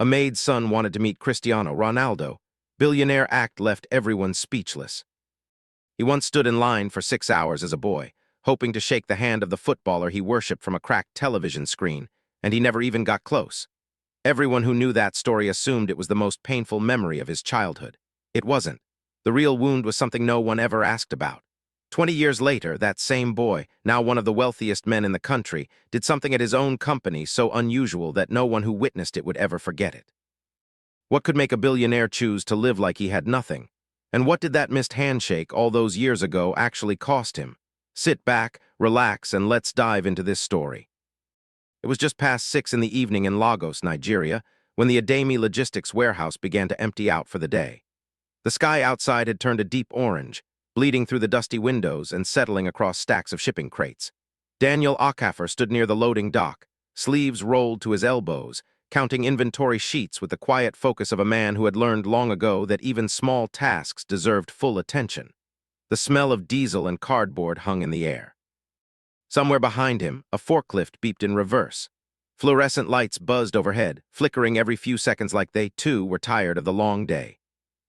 A maid's son wanted to meet Cristiano Ronaldo. Billionaire act left everyone speechless. He once stood in line for 6 hours as a boy, hoping to shake the hand of the footballer he worshipped from a cracked television screen, and he never even got close. Everyone who knew that story assumed it was the most painful memory of his childhood. It wasn't. The real wound was something no one ever asked about. 20 years later, that same boy, now one of the wealthiest men in the country, did something at his own company so unusual that no one who witnessed it would ever forget it. What could make a billionaire choose to live like he had nothing? And what did that missed handshake all those years ago actually cost him? Sit back, relax, and let's dive into this story. It was just past 6 in the evening in Lagos, Nigeria, when the Ademi logistics warehouse began to empty out for the day. The sky outside had turned a deep orange, bleeding through the dusty windows and settling across stacks of shipping crates. Daniel Okafor stood near the loading dock, sleeves rolled to his elbows, counting inventory sheets with the quiet focus of a man who had learned long ago that even small tasks deserved full attention. The smell of diesel and cardboard hung in the air. Somewhere behind him, a forklift beeped in reverse. Fluorescent lights buzzed overhead, flickering every few seconds like they, too, were tired of the long day.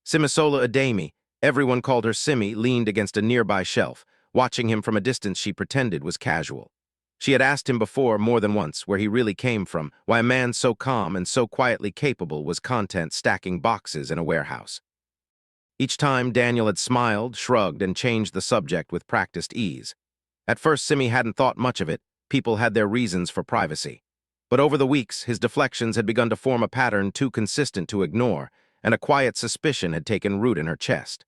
Simisola Ademi, everyone called her Simi, leaned against a nearby shelf, watching him from a distance she pretended was casual. She had asked him before, more than once, where he really came from, why a man so calm and so quietly capable was content stacking boxes in a warehouse. Each time, Daniel had smiled, shrugged, and changed the subject with practiced ease. At first, Simi hadn't thought much of it. People had their reasons for privacy. But over the weeks, his deflections had begun to form a pattern too consistent to ignore, and a quiet suspicion had taken root in her chest.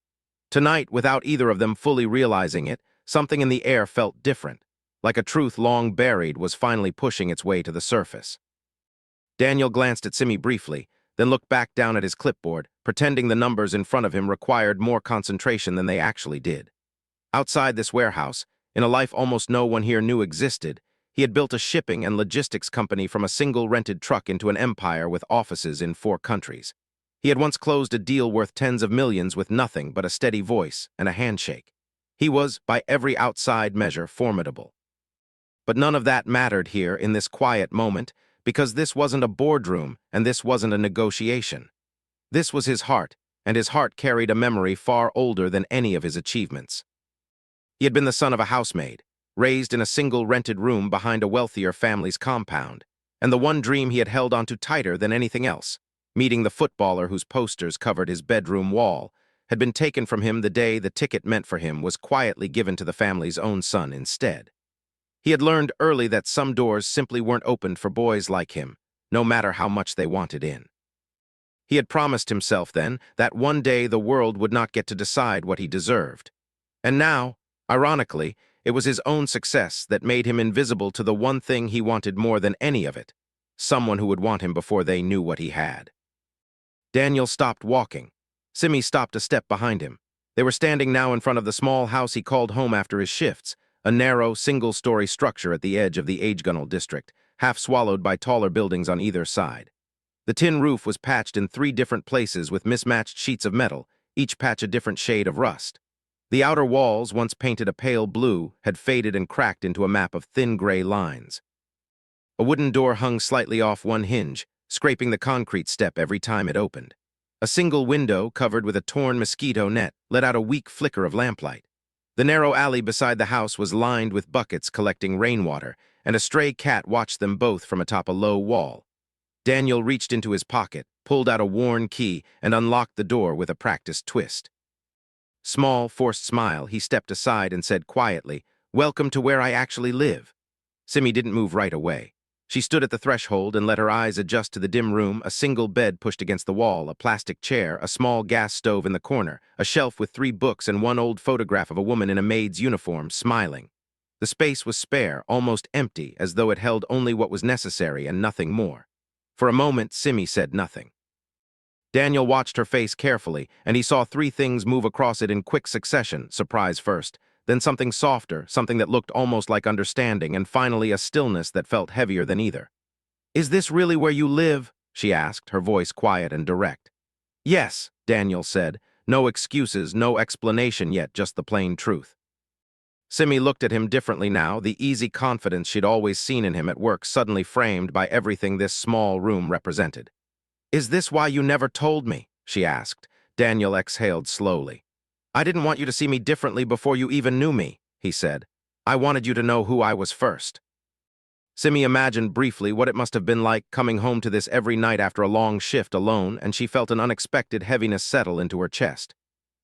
Tonight, without either of them fully realizing it, something in the air felt different, like a truth long buried was finally pushing its way to the surface. Daniel glanced at Simi briefly, then looked back down at his clipboard, pretending the numbers in front of him required more concentration than they actually did. Outside this warehouse, in a life almost no one here knew existed, he had built a shipping and logistics company from a single rented truck into an empire with offices in 4 countries. He had once closed a deal worth tens of millions with nothing but a steady voice and a handshake. He was, by every outside measure, formidable. But none of that mattered here in this quiet moment, because this wasn't a boardroom and this wasn't a negotiation. This was his heart, and his heart carried a memory far older than any of his achievements. He had been the son of a housemaid, raised in a single rented room behind a wealthier family's compound, and the one dream he had held onto tighter than anything else, meeting the footballer whose posters covered his bedroom wall, had been taken from him the day the ticket meant for him was quietly given to the family's own son instead. He had learned early that some doors simply weren't opened for boys like him, no matter how much they wanted in. He had promised himself then that one day the world would not get to decide what he deserved. And now, ironically, it was his own success that made him invisible to the one thing he wanted more than any of it, someone who would want him before they knew what he had. Daniel stopped walking. Simi stopped a step behind him. They were standing now in front of the small house he called home after his shifts, a narrow, single-story structure at the edge of the Age-Gunnel district, half swallowed by taller buildings on either side. The tin roof was patched in 3 different places with mismatched sheets of metal, each patch a different shade of rust. The outer walls, once painted a pale blue, had faded and cracked into a map of thin gray lines. A wooden door hung slightly off one hinge, scraping the concrete step every time it opened. A single window, covered with a torn mosquito net, let out a weak flicker of lamplight. The narrow alley beside the house was lined with buckets collecting rainwater, and a stray cat watched them both from atop a low wall. Daniel reached into his pocket, pulled out a worn key, and unlocked the door with a practiced twist. Small, forced smile, he stepped aside and said quietly, "Welcome to where I actually live." Simi didn't move right away. She stood at the threshold and let her eyes adjust to the dim room, a single bed pushed against the wall, a plastic chair, a small gas stove in the corner, a shelf with 3 books and one old photograph of a woman in a maid's uniform, smiling. The space was spare, almost empty, as though it held only what was necessary and nothing more. For a moment, Simi said nothing. Daniel watched her face carefully, and he saw 3 things move across it in quick succession, surprise first, then something softer, something that looked almost like understanding, and finally a stillness that felt heavier than either. "Is this really where you live?" she asked, her voice quiet and direct. "Yes," Daniel said. No excuses, no explanation yet, just the plain truth. Simi looked at him differently now, the easy confidence she'd always seen in him at work suddenly framed by everything this small room represented. "Is this why you never told me?" she asked. Daniel exhaled slowly. "I didn't want you to see me differently before you even knew me," he said. "I wanted you to know who I was first." Simi imagined briefly what it must have been like coming home to this every night after a long shift alone, and she felt an unexpected heaviness settle into her chest.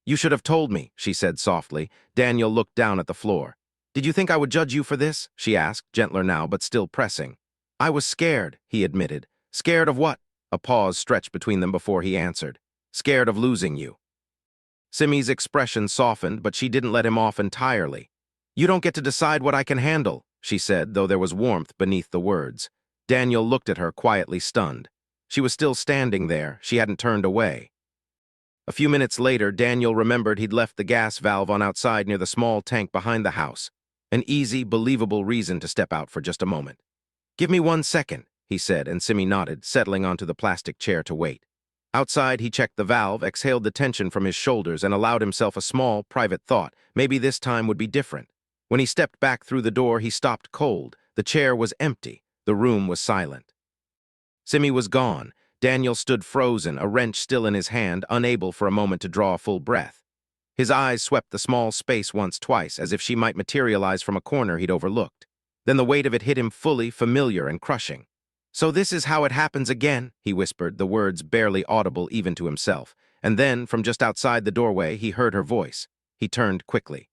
"You should have told me," she said softly. Daniel looked down at the floor. "Did you think I would judge you for this?" she asked, gentler now but still pressing. "I was scared," he admitted. "Scared of what?" A pause stretched between them before he answered. "Scared of losing you." Simi's expression softened, but she didn't let him off entirely. "You don't get to decide what I can handle," she said, though there was warmth beneath the words. Daniel looked at her, quietly stunned. She was still standing there. She hadn't turned away. A few minutes later, Daniel remembered he'd left the gas valve on outside near the small tank behind the house. An easy, believable reason to step out for just a moment. "Give me 1 second," he said, and Simi nodded, settling onto the plastic chair to wait. Outside, he checked the valve, exhaled the tension from his shoulders, and allowed himself a small, private thought. Maybe this time would be different. When he stepped back through the door, he stopped cold. The chair was empty. The room was silent. Simi was gone. Daniel stood frozen, a wrench still in his hand, unable for a moment to draw a full breath. His eyes swept the small space once, twice, as if she might materialize from a corner he'd overlooked. Then the weight of it hit him fully, familiar and crushing. "So this is how it happens again," he whispered, the words barely audible even to himself. And then, from just outside the doorway, he heard her voice. He turned quickly.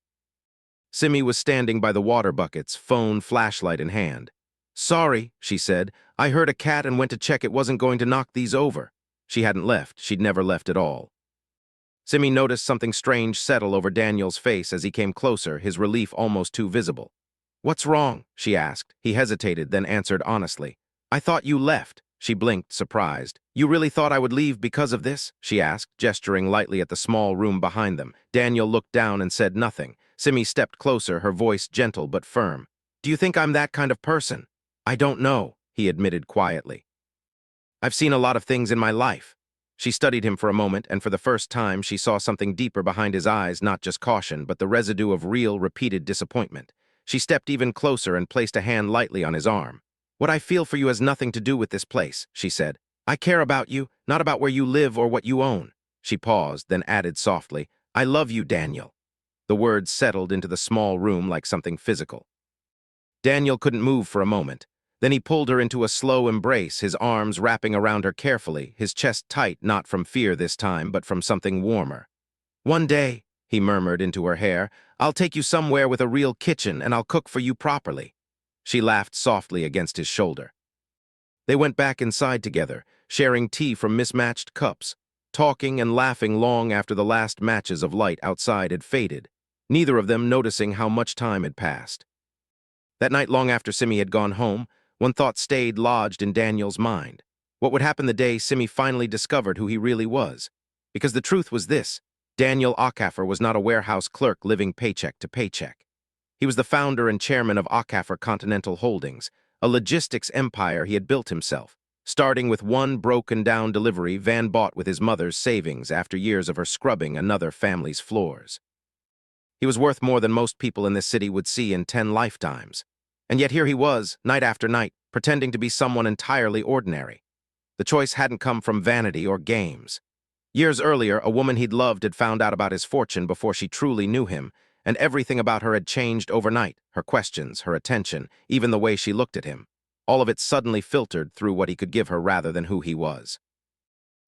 Simi was standing by the water buckets, phone flashlight in hand. "Sorry," she said. "I heard a cat and went to check it wasn't going to knock these over." She hadn't left. She'd never left at all. Simi noticed something strange settle over Daniel's face as he came closer, his relief almost too visible. "What's wrong?" she asked. He hesitated, then answered honestly. "I thought you left." She blinked, surprised. "You really thought I would leave because of this?" she asked, gesturing lightly at the small room behind them. Daniel looked down and said nothing. Simi stepped closer, her voice gentle but firm. "Do you think I'm that kind of person?" "I don't know," he admitted quietly. "I've seen a lot of things in my life." She studied him for a moment, and for the first time she saw something deeper behind his eyes, not just caution, but the residue of real, repeated disappointment. She stepped even closer and placed a hand lightly on his arm. "What I feel for you has nothing to do with this place," she said. "I care about you, not about where you live or what you own." She paused, then added softly, "I love you, Daniel." The words settled into the small room like something physical. Daniel couldn't move for a moment. Then he pulled her into a slow embrace, his arms wrapping around her carefully, his chest tight, not from fear this time, but from something warmer. "One day," he murmured into her hair, "I'll take you somewhere with a real kitchen and I'll cook for you properly." She laughed softly against his shoulder. They went back inside together, sharing tea from mismatched cups, talking and laughing long after the last matches of light outside had faded, neither of them noticing how much time had passed. That night, long after Simi had gone home, one thought stayed lodged in Daniel's mind. What would happen the day Simi finally discovered who he really was? Because the truth was this: Daniel Acaffer was not a warehouse clerk living paycheck to paycheck. He was the founder and chairman of Acaffer Continental Holdings, a logistics empire he had built himself, starting with one broken-down delivery van bought with his mother's savings after years of her scrubbing another family's floors. He was worth more than most people in this city would see in 10 lifetimes. And yet here he was, night after night, pretending to be someone entirely ordinary. The choice hadn't come from vanity or games. Years earlier, a woman he'd loved had found out about his fortune before she truly knew him, and everything about her had changed overnight: her questions, her attention, even the way she looked at him. All of it suddenly filtered through what he could give her rather than who he was.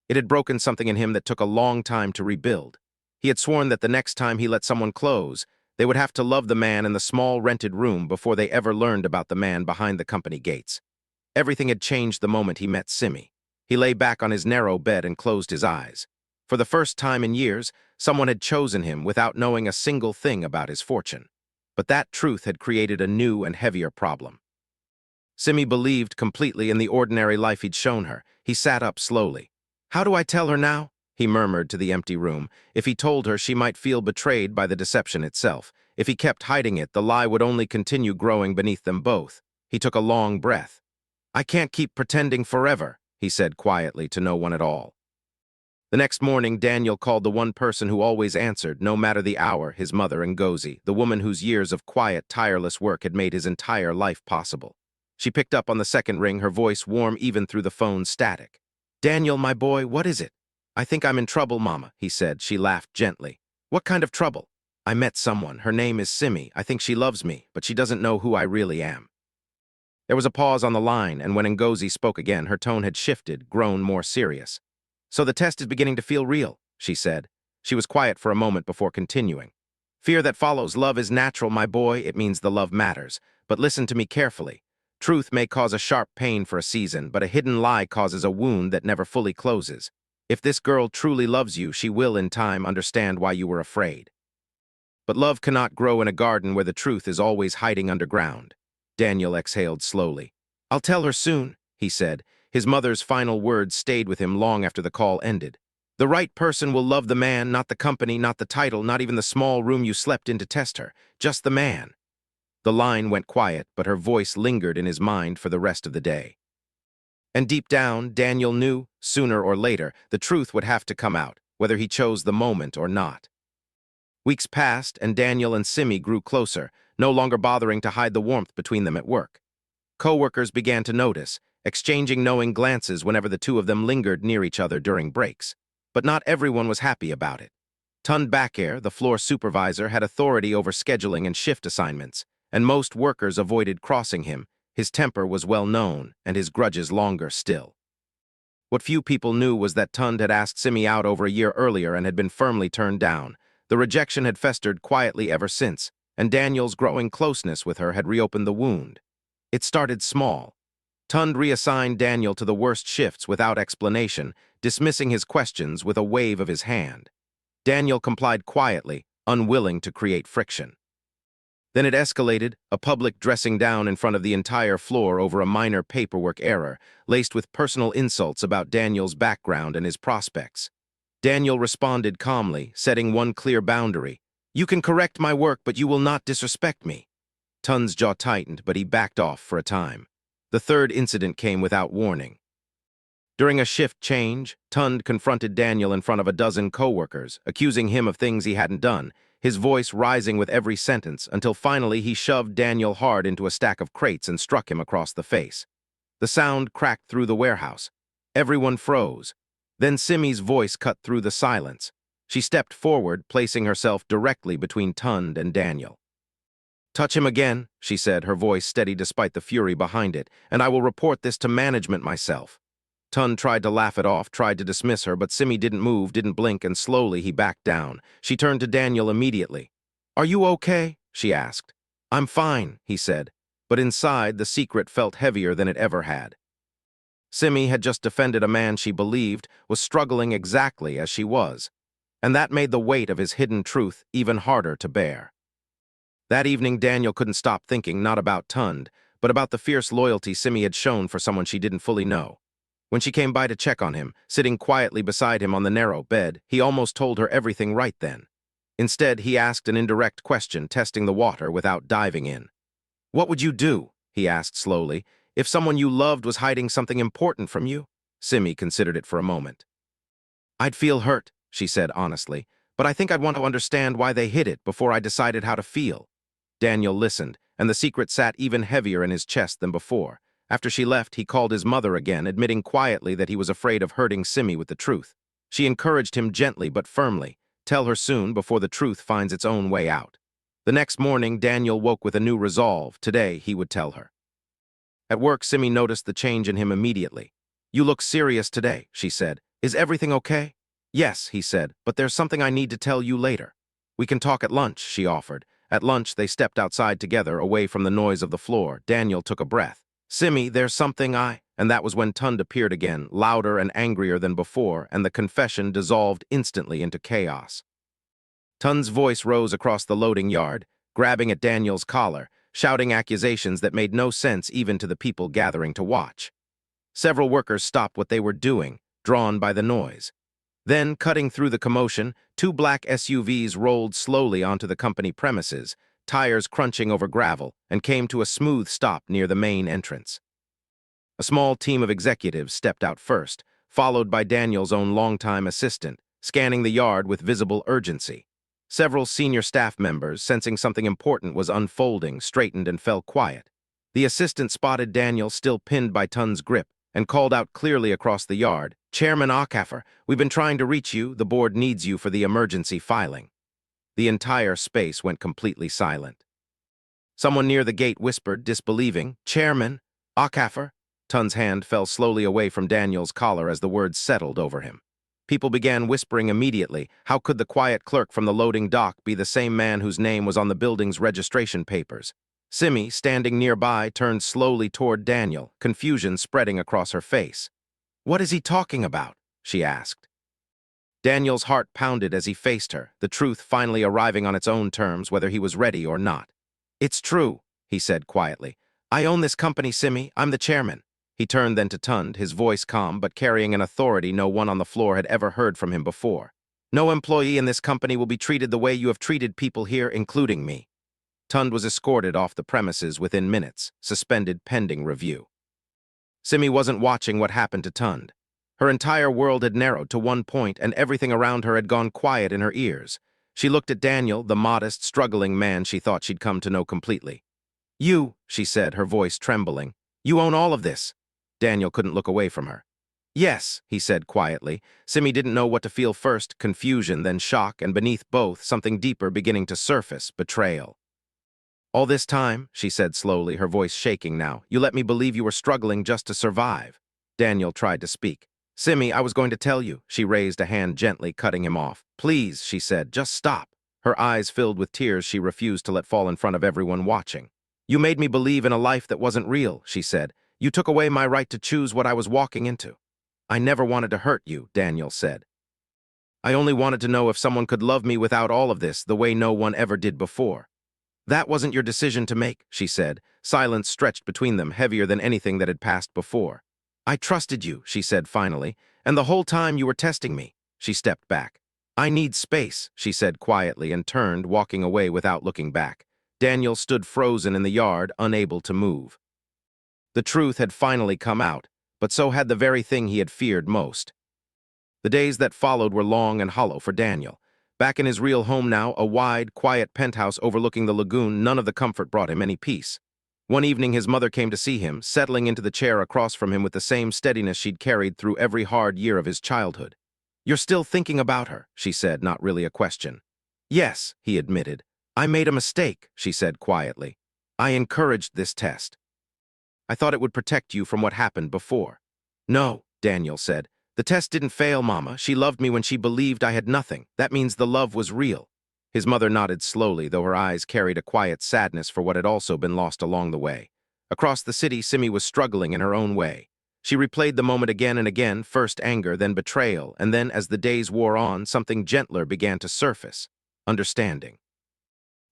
It had broken something in him that took a long time to rebuild. He had sworn that the next time he let someone close, they would have to love the man in the small rented room before they ever learned about the man behind the company gates. Everything had changed the moment he met Simi. He lay back on his narrow bed and closed his eyes. For the first time in years, someone had chosen him without knowing a single thing about his fortune. But that truth had created a new and heavier problem. Simi believed completely in the ordinary life he'd shown her. He sat up slowly. "How do I tell her now?" he murmured to the empty room. If he told her, she might feel betrayed by the deception itself. If he kept hiding it, the lie would only continue growing beneath them both. He took a long breath. "I can't keep pretending forever," he said quietly to no one at all. The next morning, Daniel called the one person who always answered, no matter the hour, his mother, Ngozi, the woman whose years of quiet, tireless work had made his entire life possible. She picked up on the second ring, her voice warm even through the phone's static. "Daniel, my boy, what is it?" "I think I'm in trouble, Mama," he said. She laughed gently. "What kind of trouble?" "I met someone. Her name is Simi. I think she loves me, but she doesn't know who I really am." There was a pause on the line, and when Ngozi spoke again, her tone had shifted, grown more serious. "So the test is beginning to feel real," she said. She was quiet for a moment before continuing. "Fear that follows love is natural, my boy. It means the love matters. But listen to me carefully. Truth may cause a sharp pain for a season, but a hidden lie causes a wound that never fully closes. If this girl truly loves you, she will, in time, understand why you were afraid. But love cannot grow in a garden where the truth is always hiding underground." Daniel exhaled slowly. "I'll tell her soon," he said. His mother's final words stayed with him long after the call ended. "The right person will love the man, not the company, not the title, not even the small room you slept in to test her. Just the man." The line went quiet, but her voice lingered in his mind for the rest of the day. And deep down, Daniel knew, sooner or later, the truth would have to come out, whether he chose the moment or not. Weeks passed, and Daniel and Simi grew closer, no longer bothering to hide the warmth between them at work. Co-workers began to notice, exchanging knowing glances whenever the two of them lingered near each other during breaks. But not everyone was happy about it. Tund Baker, the floor supervisor, had authority over scheduling and shift assignments, and most workers avoided crossing him. His temper was well known, and his grudges longer still. What few people knew was that Tund had asked Simi out over a year earlier and had been firmly turned down. The rejection had festered quietly ever since, and Daniel's growing closeness with her had reopened the wound. It started small. Tund reassigned Daniel to the worst shifts without explanation, dismissing his questions with a wave of his hand. Daniel complied quietly, unwilling to create friction. Then it escalated, a public dressing down in front of the entire floor over a minor paperwork error, laced with personal insults about Daniel's background and his prospects. Daniel responded calmly, setting one clear boundary. "You can correct my work, but you will not disrespect me." Tund's jaw tightened, but he backed off for a time. The third incident came without warning. During a shift change, Tund confronted Daniel in front of a dozen co-workers, accusing him of things he hadn't done, his voice rising with every sentence until finally he shoved Daniel hard into a stack of crates and struck him across the face. The sound cracked through the warehouse. Everyone froze. Then Simi's voice cut through the silence. She stepped forward, placing herself directly between Tund and Daniel. "Touch him again," she said, her voice steady despite the fury behind it, "and I will report this to management myself." Tund tried to laugh it off, tried to dismiss her, but Simi didn't move, didn't blink, and slowly he backed down. She turned to Daniel immediately. "Are you okay?" she asked. "I'm fine," he said, but inside the secret felt heavier than it ever had. Simi had just defended a man she believed was struggling exactly as she was, and that made the weight of his hidden truth even harder to bear. That evening, Daniel couldn't stop thinking not about Tund, but about the fierce loyalty Simi had shown for someone she didn't fully know. When she came by to check on him, sitting quietly beside him on the narrow bed, he almost told her everything right then. Instead, he asked an indirect question, testing the water without diving in. "What would you do," he asked slowly, "if someone you loved was hiding something important from you?" Simi considered it for a moment. "I'd feel hurt," she said honestly, "but I think I'd want to understand why they hid it before I decided how to feel." Daniel listened, and the secret sat even heavier in his chest than before. After she left, he called his mother again, admitting quietly that he was afraid of hurting Simi with the truth. She encouraged him gently but firmly. Tell her soon before the truth finds its own way out. The next morning, Daniel woke with a new resolve. Today, he would tell her. At work, Simi noticed the change in him immediately. "You look serious today," she said. "Is everything okay?" "Yes," he said, "but there's something I need to tell you later." "We can talk at lunch," she offered. At lunch, they stepped outside together, away from the noise of the floor. Daniel took a breath. "Simi, there's something And that was when Tund appeared again, louder and angrier than before, and the confession dissolved instantly into chaos. Tund's voice rose across the loading yard, grabbing at Daniel's collar, shouting accusations that made no sense even to the people gathering to watch. Several workers stopped what they were doing, drawn by the noise. Then, cutting through the commotion, two black SUVs rolled slowly onto the company premises, tires crunching over gravel, and came to a smooth stop near the main entrance. A small team of executives stepped out first, followed by Daniel's own longtime assistant, scanning the yard with visible urgency. Several senior staff members, sensing something important was unfolding, straightened and fell quiet. The assistant spotted Daniel still pinned by Tund's grip and called out clearly across the yard, Chairman Ockhaffer, we've been trying to reach you. The board needs you for the emergency filing. The entire space went completely silent. Someone near the gate whispered, disbelieving, Chairman Ockhaffer. Tun's hand fell slowly away from Daniel's collar as the words settled over him. People began whispering immediately. How could the quiet clerk from the loading dock be the same man whose name was on the building's registration papers? Simi, standing nearby, turned slowly toward Daniel, confusion spreading across her face. What is he talking about? She asked. Daniel's heart pounded as he faced her, the truth finally arriving on its own terms, whether he was ready or not. It's true, he said quietly. I own this company, Simi. I'm the chairman. He turned then to Tund, his voice calm but carrying an authority no one on the floor had ever heard from him before. No employee in this company will be treated the way you have treated people here, including me. Tund was escorted off the premises within minutes, suspended pending review. Simi wasn't watching what happened to Tund. Her entire world had narrowed to one point, and everything around her had gone quiet in her ears. She looked at Daniel, the modest, struggling man she thought she'd come to know completely. You, she said, her voice trembling, you own all of this. Daniel couldn't look away from her. Yes, he said quietly. Simi didn't know what to feel first, confusion, then shock, and beneath both, something deeper beginning to surface, betrayal. All this time, she said slowly, her voice shaking now, you let me believe you were struggling just to survive. Daniel tried to speak. Simi, I was going to tell you. She raised a hand gently, cutting him off. Please, she said, just stop. Her eyes filled with tears she refused to let fall in front of everyone watching. You made me believe in a life that wasn't real, she said. You took away my right to choose what I was walking into. I never wanted to hurt you, Daniel said. I only wanted to know if someone could love me without all of this, the way no one ever did before. That wasn't your decision to make, she said. Silence stretched between them, heavier than anything that had passed before. I trusted you, she said finally, and the whole time you were testing me. She stepped back. I need space, she said quietly, and turned, walking away without looking back. Daniel stood frozen in the yard, unable to move. The truth had finally come out, but so had the very thing he had feared most. The days that followed were long and hollow for Daniel. Back in his real home now, a wide, quiet penthouse overlooking the lagoon, none of the comfort brought him any peace. One evening his mother came to see him, settling into the chair across from him with the same steadiness she'd carried through every hard year of his childhood. You're still thinking about her, she said, not really a question. Yes, he admitted. I made a mistake, she said quietly. I encouraged this test. I thought it would protect you from what happened before. No, Daniel said. The test didn't fail, Mama. She loved me when she believed I had nothing. That means the love was real. His mother nodded slowly, though her eyes carried a quiet sadness for what had also been lost along the way. Across the city, Simi was struggling in her own way. She replayed the moment again and again, first anger, then betrayal, and then, as the days wore on, something gentler began to surface. Understanding.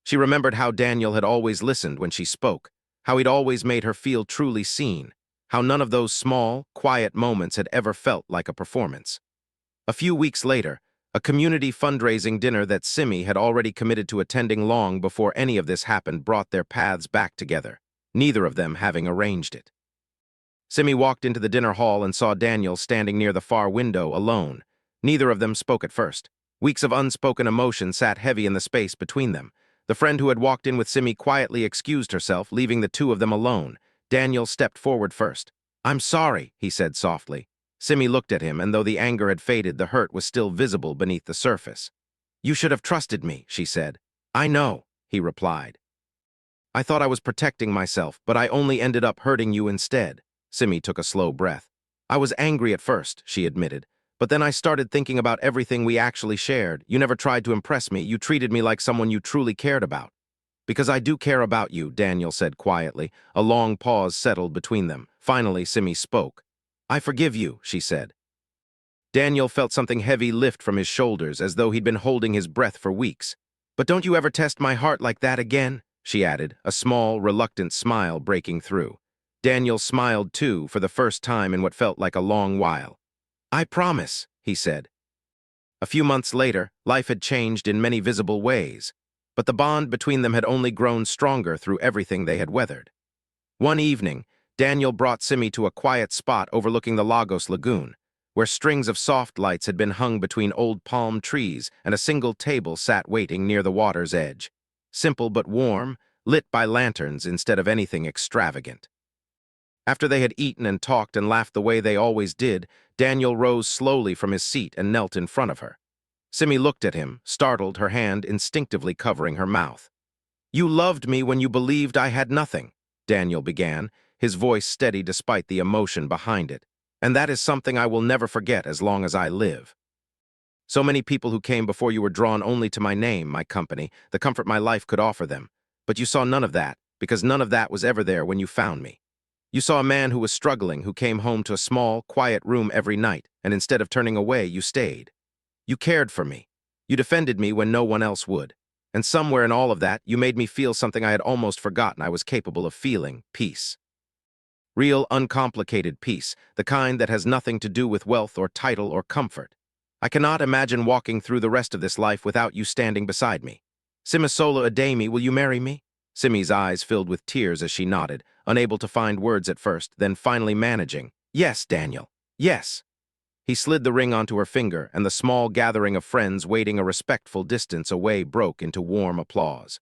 She remembered how Daniel had always listened when she spoke, how he'd always made her feel truly seen, how none of those small, quiet moments had ever felt like a performance. A few weeks later, a community fundraising dinner that Simi had already committed to attending long before any of this happened brought their paths back together, neither of them having arranged it. Simi walked into the dinner hall and saw Daniel standing near the far window, alone. Neither of them spoke at first. Weeks of unspoken emotion sat heavy in the space between them. The friend who had walked in with Simi quietly excused herself, leaving the two of them alone. Daniel stepped forward first. I'm sorry, he said softly. Simi looked at him, and though the anger had faded, the hurt was still visible beneath the surface. You should have trusted me, she said. I know, he replied. I thought I was protecting myself, but I only ended up hurting you instead. Simi took a slow breath. I was angry at first, she admitted. But then I started thinking about everything we actually shared. You never tried to impress me. You treated me like someone you truly cared about. Because I do care about you, Daniel said quietly. A long pause settled between them. Finally, Simi spoke. I forgive you, she said. Daniel felt something heavy lift from his shoulders, as though he'd been holding his breath for weeks. But don't you ever test my heart like that again, she added, a small, reluctant smile breaking through. Daniel smiled too, for the first time in what felt like a long while. I promise, he said. A few months later, life had changed in many visible ways, but the bond between them had only grown stronger through everything they had weathered. One evening, Daniel brought Simi to a quiet spot overlooking the Lagos Lagoon, where strings of soft lights had been hung between old palm trees and a single table sat waiting near the water's edge. Simple but warm, lit by lanterns instead of anything extravagant. After they had eaten and talked and laughed the way they always did, Daniel rose slowly from his seat and knelt in front of her. Simi looked at him, startled, her hand instinctively covering her mouth. "You loved me when you believed I had nothing," Daniel began, his voice steady despite the emotion behind it. "And that is something I will never forget as long as I live. So many people who came before you were drawn only to my name, my company, the comfort my life could offer them. But you saw none of that, because none of that was ever there when you found me. You saw a man who was struggling, who came home to a small, quiet room every night, and instead of turning away, you stayed. You cared for me. You defended me when no one else would. And somewhere in all of that, you made me feel something I had almost forgotten I was capable of feeling: peace. Real, uncomplicated peace, the kind that has nothing to do with wealth or title or comfort. I cannot imagine walking through the rest of this life without you standing beside me. Simisolo Ademi, will you marry me?" Simi's eyes filled with tears as she nodded, unable to find words at first, then finally managing. "Yes, Daniel. Yes." He slid the ring onto her finger, and the small gathering of friends waiting a respectful distance away broke into warm applause.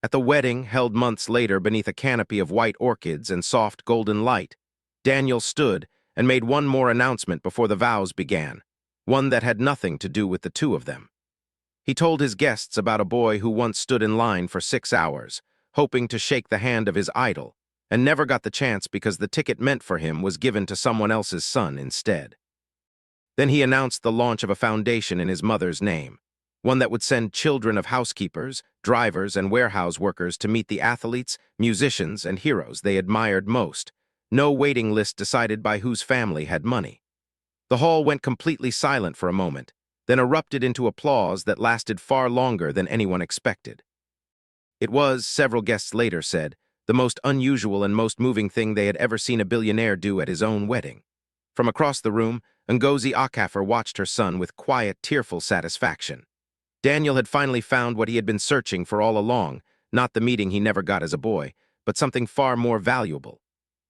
At the wedding, held months later beneath a canopy of white orchids and soft golden light, Daniel stood and made one more announcement before the vows began, one that had nothing to do with the two of them. He told his guests about a boy who once stood in line for 6 hours, hoping to shake the hand of his idol, and never got the chance because the ticket meant for him was given to someone else's son instead. Then he announced the launch of a foundation in his mother's name, one that would send children of housekeepers, drivers, and warehouse workers to meet the athletes, musicians, and heroes they admired most. No waiting list decided by whose family had money. The hall went completely silent for a moment, then erupted into applause that lasted far longer than anyone expected. It was, several guests later said, the most unusual and most moving thing they had ever seen a billionaire do at his own wedding. From across the room, Ngozi Okafor watched her son with quiet, tearful satisfaction. Daniel had finally found what he had been searching for all along, not the meeting he never got as a boy, but something far more valuable: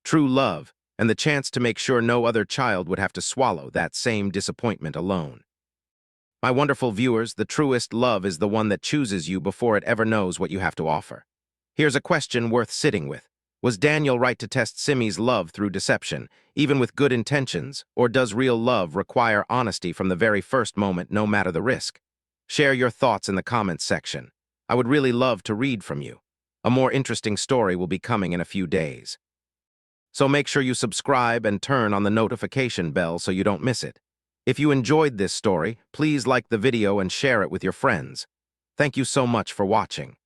true love, and the chance to make sure no other child would have to swallow that same disappointment alone. My wonderful viewers, the truest love is the one that chooses you before it ever knows what you have to offer. Here's a question worth sitting with. Was Daniel right to test Simi's love through deception, even with good intentions, or does real love require honesty from the very first moment, no matter the risk? Share your thoughts in the comments section. I would really love to read from you. A more interesting story will be coming in a few days. So make sure you subscribe and turn on the notification bell so you don't miss it. If you enjoyed this story, please like the video and share it with your friends. Thank you so much for watching.